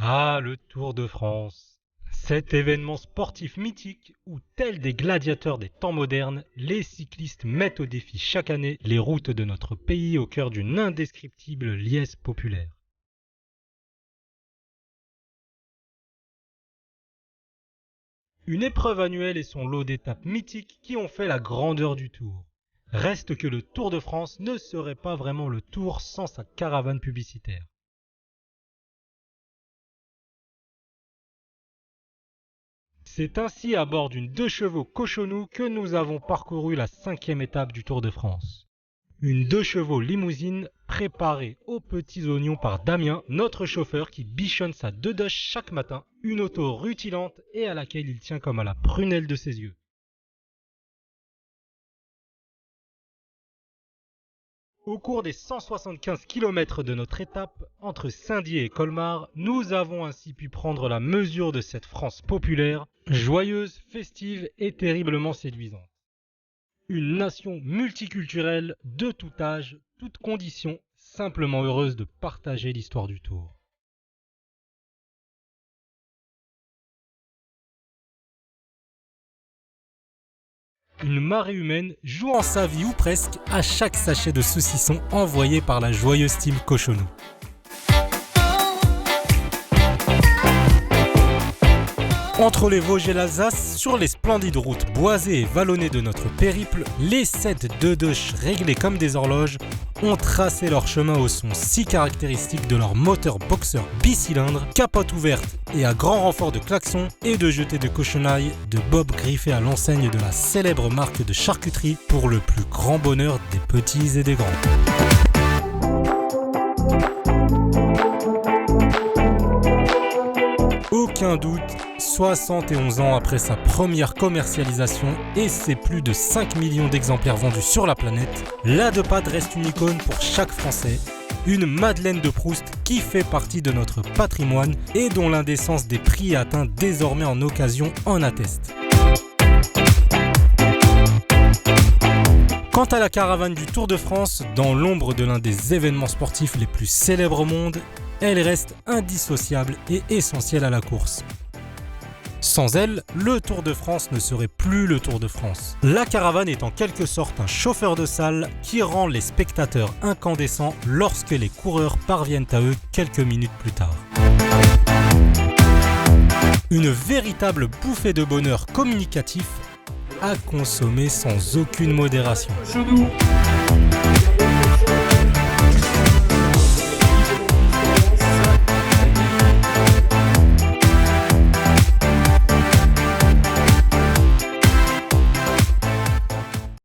Ah, le Tour de France. Cet événement sportif mythique où, tels des gladiateurs des temps modernes, les cyclistes mettent au défi chaque année les routes de notre pays au cœur d'une indescriptible liesse populaire. Une épreuve annuelle et son lot d'étapes mythiques qui ont fait la grandeur du Tour. Reste que le Tour de France ne serait pas vraiment le Tour sans sa caravane publicitaire. C'est ainsi à bord d'une 2 chevaux Cochonou que nous avons parcouru la 5e étape du Tour de France. Une 2 chevaux limousine préparée aux petits oignons par Damien, notre chauffeur qui bichonne sa Doche chaque matin, une auto rutilante et à laquelle il tient comme à la prunelle de ses yeux. Au cours des 175 km de notre étape, entre Saint-Dié et Colmar, nous avons ainsi pu prendre la mesure de cette France populaire, joyeuse, festive et terriblement séduisante. Une nation multiculturelle, de tout âge, toutes conditions, simplement heureuse de partager l'histoire du Tour. Une marée humaine jouant sa vie ou presque à chaque sachet de saucisson envoyé par la joyeuse team Cochonou. Entre les Vosges et l'Alsace, sur les splendides routes boisées et vallonnées de notre périple, les 7 Doche réglés comme des horloges ont tracé leur chemin au son si caractéristique de leur moteur boxeur bicylindre, capote ouverte et à grand renfort de klaxon et de jetés de cochonailles de bob griffés à l'enseigne de la célèbre marque de charcuterie pour le plus grand bonheur des petits et des grands. Aucun doute, 71 ans après sa première commercialisation et ses plus de 5 millions d'exemplaires vendus sur la planète, la Depad reste une icône pour chaque Français, une Madeleine de Proust qui fait partie de notre patrimoine et dont l'indécence des prix atteint désormais en occasion en atteste. Quant à la caravane du Tour de France, dans l'ombre de l'un des événements sportifs les plus célèbres au monde, elle reste indissociable et essentielle à la course. Sans elle, le Tour de France ne serait plus le Tour de France. La caravane est en quelque sorte un chauffeur de salle qui rend les spectateurs incandescents lorsque les coureurs parviennent à eux quelques minutes plus tard. Une véritable bouffée de bonheur communicatif à consommer sans aucune modération.